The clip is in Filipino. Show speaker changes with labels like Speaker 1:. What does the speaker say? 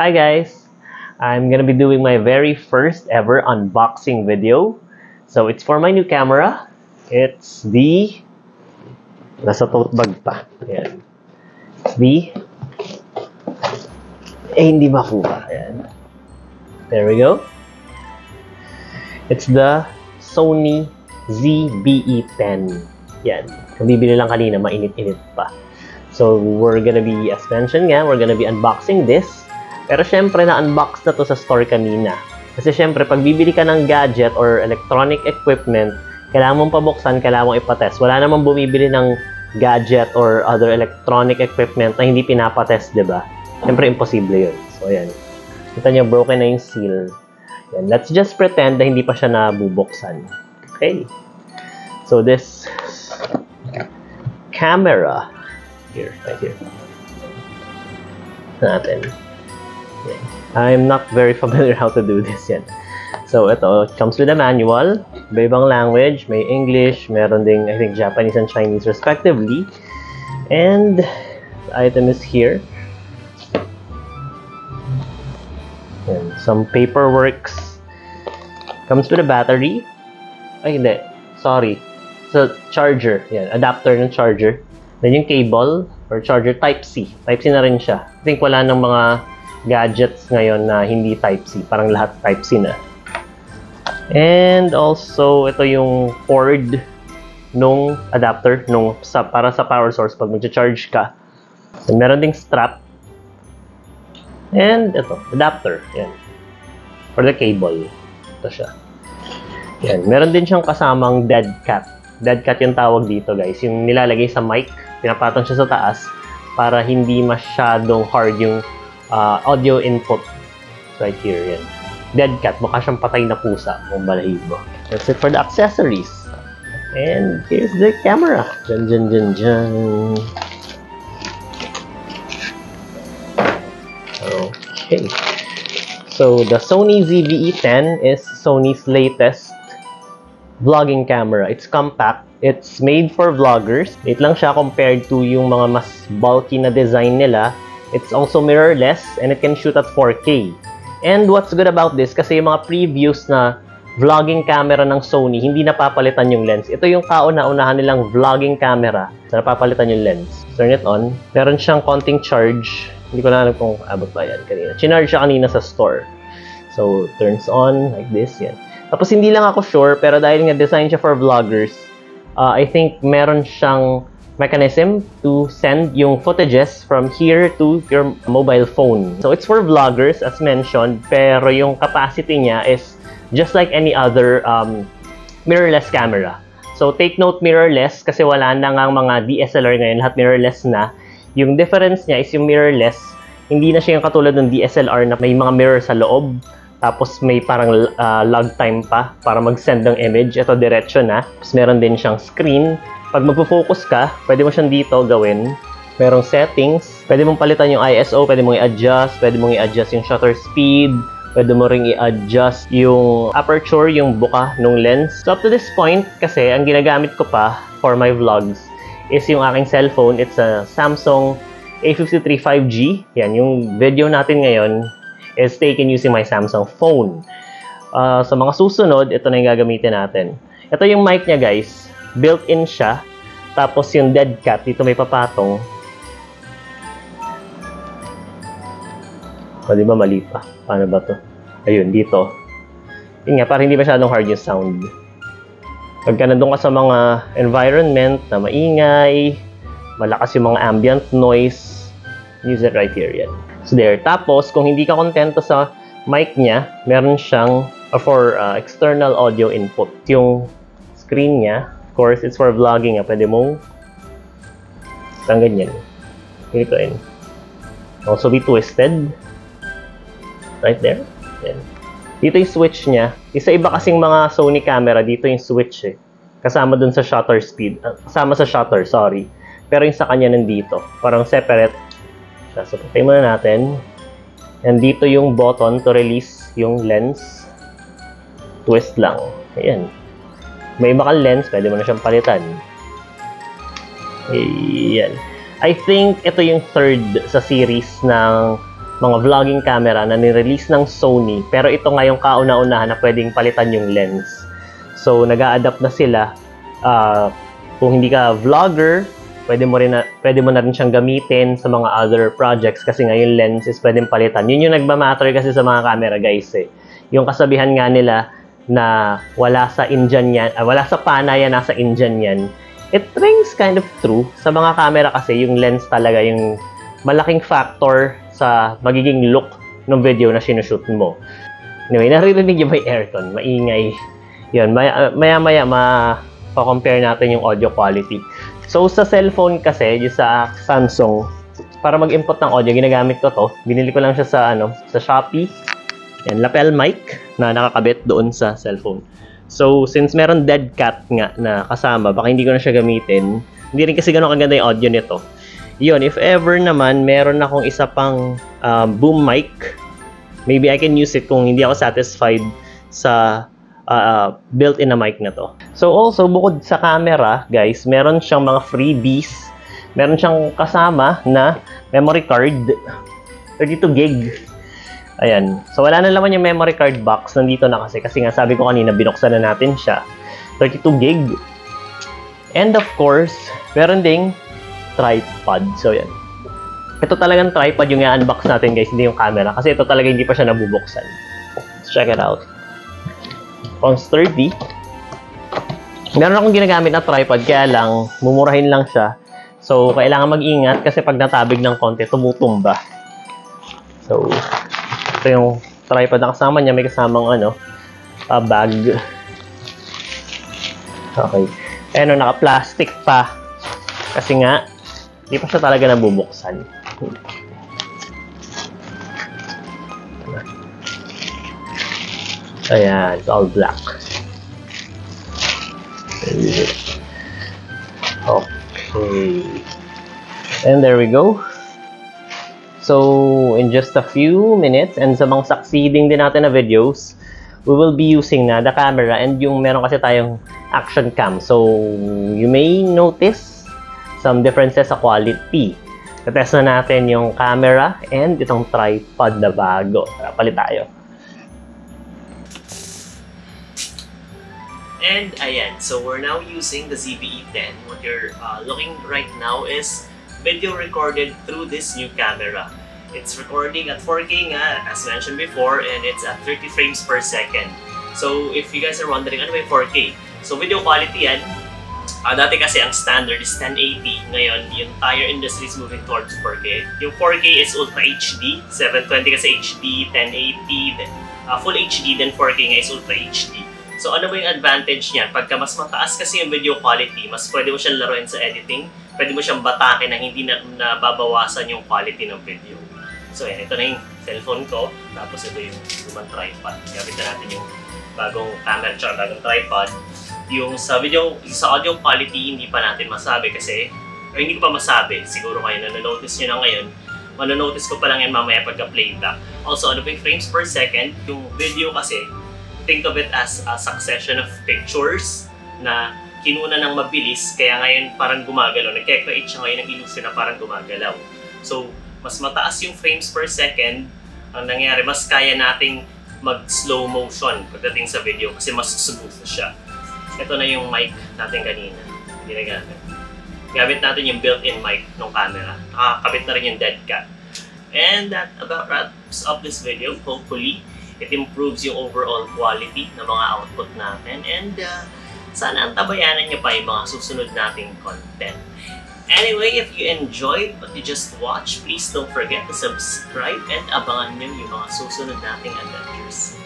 Speaker 1: Hi guys! I'm gonna be doing my very first ever unboxing video. So it's for my new camera. It's the... Nasa tote bag pa. Ayan. It's the... hindi makuha. Ayan. There we go. It's the Sony ZVE10. Yan. Kung bibili lang kanina, mainit-init pa. So, we're gonna be, as mentioned nga, we're gonna be unboxing this. Pero syempre, na-unbox na to sa store kanina. Kasi syempre, pag bibili ka ng gadget or electronic equipment, kailangan mong pabuksan, kailangan mong ipatest. Wala namang bumibili ng gadget or other electronic equipment na hindi pinapatest, diba? Syempre, imposible yun. So, ayan. Kita nyo, broken na yung seal. Ayan. Let's just pretend na hindi pa siya nabubuksan. Okay. So, this camera, here, right here. Natin. Okay. I'm not very familiar how to do this yet. So, ito, it comes with a manual. Iba-ibang language. May English. Meron ding, I think, Japanese and Chinese respectively. And, the item is here. And some paperwork. Comes with a battery. Ay, hindi. Sorry. So, charger. Yan, adapter ng charger. Then yung cable or charger Type-C. Type-C na rin siya. I think wala ng mga gadgets ngayon na hindi Type-C. Parang lahat Type-C na. And also, ito yung cord nung adapter para sa power source pag mag-charge ka. So, meron ding strap. And ito, adapter. Yan. For the cable. Ito siya. Yan. Meron din siyang kasamang dead cat. Dead cat yung tawag dito, guys. Yung nilalagay sa mic, pinapatong siya sa taas para hindi masyadong hard yung audio input. Right here, yan. Dead cat, mukha siyang patay na pusa kung balahibo. That's it for the accessories. And here's the camera. Dun, dun, dun, dun. Okay. So, the Sony ZVE10 is Sony's latest vlogging camera. It's compact. It's made for vloggers. Liit lang siya compared to yung mga mas bulky na design nila. It's also mirrorless and it can shoot at 4K. And what's good about this, kasi yung mga previous na vlogging camera ng Sony, hindi napapalitan yung lens. Ito yung kauna-unahan nilang vlogging camera na napapalitan yung lens. Turn it on. Meron siyang konting charge. Hindi ko na alam kung abot ba yan kanina. Chinarge siya kanina sa store. So, turns on like this. Yan. Tapos hindi lang ako sure, pero dahil nga design siya for vloggers, I think meron siyang mechanism to send yung footages from here to your mobile phone. So it's for vloggers, as mentioned, pero yung capacity niya is just like any other mirrorless camera. So take note, mirrorless, kasi wala na nga mga DSLR ngayon, lahat mirrorless na. Yung difference niya is yung mirrorless, hindi na siya yung katulad ng DSLR na may mga mirror sa loob. Tapos may parang lag time pa para mag-send ng image. Ito diretso na. Tapos meron din siyang screen. Pag magpo-focus ka, pwede mo siyang dito gawin. Merong settings. Pwede mong palitan yung ISO, pwede mong i-adjust, pwede mong i-adjust yung shutter speed, pwede mo ring i-adjust yung aperture, yung buka ng lens. So up to this point, kasi ang ginagamit ko pa for my vlogs is yung aking cellphone. It's a Samsung A53 5G. Yan, yung video natin ngayon is taken using my Samsung phone. Sa mga susunod, ito na yung gagamitin natin. Ito yung mic niya, guys. Built-in siya. Tapos yung dead cat, dito may papatong. O, di ba mali pa? Paano ba to? Ayun, dito. Yun nga, para hindi masyadong hard yung sound. Pagka nandun ka sa mga environment na maingay, malakas yung mga ambient noise, use it right here, yan. So there. Tapos, kung hindi ka kontento sa mic niya, meron siyang for external audio input. Yung screen niya, of course, it's for vlogging. Pwede mong ganyan. Ganito. Also be twisted. Right there. Yan. Dito yung switch niya. Isa iba kasing mga Sony camera, dito yung switch eh. Kasama dun sa shutter speed. Kasama sa shutter, sorry. Pero yung sa kanya nandito. Parang separate. So, patay muna natin. And dito yung button to release yung lens. Twist lang. Ayan. May iba kang lens, pwede mo na siyang palitan. Ayan. I think ito yung third sa series ng mga vlogging camera na nirelease ng Sony, pero ito nga yung kauna-unahan na pwedeng palitan yung lens. So, nag-a-adapt na sila. Kung hindi ka vlogger, pwede mo na rin siyang gamitin sa mga other projects kasi nga yung lens is pwedeng palitan. Yun yung nagmamatter kasi sa mga camera, guys, eh. Yung kasabihan nga nila na wala sa engine yan, wala sa pana yan, nasa engine yan. It rings kind of true. Sa mga camera kasi, yung lens talaga yung malaking factor sa magiging look ng video na sinushoot mo. Anyway, naririnig yung may aircon, maingay. Yun, maya-maya ma-compare natin yung audio quality. So, sa cellphone kasi, yung sa Samsung, para mag-input ng audio, ginagamit ko to. Binili ko lang siya sa Shopee. Yan, lapel mic na nakakabit doon sa cellphone. So, since meron dead cat nga na kasama, baka hindi ko na siya gamitin. Hindi rin kasi gano'n kaganda yung audio nito. Yun, if ever naman, meron akong isa pang boom mic. Maybe I can use it kung hindi ako satisfied sa built-in na mic na to. So also, bukod sa camera, guys, meron siyang mga freebies. Meron siyang kasama na memory card. 32 gig. Ayan. So wala na naman yung memory card box. Nandito na kasi nga sabi ko kanina, binuksan na natin siya. 32 gig. And of course, meron ding tripod. So, yan. Ito talagang tripod yung i-unbox natin, guys, hindi yung camera. Kasi ito talaga hindi pa siya nabubuksan. Let's check it out. Pang sturdy. Meron akong ginagamit na tripod, kaya lang, mumurahin lang siya. So, kailangan mag-ingat kasi pag natabig ng konti, tumutumba. So, ito yung tripod na kasama niya. May kasamang, bag. Okay. Ayan, naka-plastic pa. Kasi nga, hindi pa siya talaga nabubuksan. Ayan, it's all black. Okay. And there we go. So, in just a few minutes, and sa mga succeeding din natin na videos, we will be using na the camera and yung meron kasi tayong action cam. So, you may notice some differences sa quality. Test na natin yung camera and itong tripod na bago. Tara, palit tayo. And ayan, so we're now using the ZV-E10. What you're looking right now is video recorded through this new camera. It's recording at 4K nga, as mentioned before, and it's at 30 frames per second. So if you guys are wondering, ano ba yung 4K? So video quality yan. Dati kasi ang standard is 1080. Ngayon, yung entire industry is moving towards 4K. Yung 4K is Ultra HD, 720 kasi HD, 1080, Full HD, then 4K nga is Ultra HD. So ano ba yung advantage niyan? Pagka mas mataas kasi yung video quality, mas pwede mo siyang laruin sa editing, pwede mo siyang batakin na hindi na nababawasan yung quality ng video. So yan, ito na yung cellphone ko, tapos ito yung lumang tripod. Gamit na natin yung bagong camera at bagong tripod. Yung sa audio quality, hindi pa natin masabi kasi, o hindi ko pa masabi, siguro kayo na-notice nyo na ngayon, manonotice ko pa lang yan mamaya pagka-playback. Also, ano pa yung frames per second? Yung video kasi, think of it as a succession of pictures na kinuna ng mabilis, kaya ngayon parang gumagalaw. Nag-create siya ngayon ng illusion na parang gumagalaw. So, mas mataas yung frames per second, ang nangyari, mas kaya nating mag-slow motion pagdating sa video kasi mas smooth siya. Ito na yung mic natin kanina, ginagamit. Gamit natin yung built-in mic ng camera. Nakakabit na rin yung dead cat. And that about wraps up this video. Hopefully, it improves yung overall quality ng mga output natin. And sana antabayanan nyo pa yung mga susunod nating content. Anyway, if you enjoyed what you just watched, please don't forget to subscribe and abangan nyo yung mga susunod nating adventures.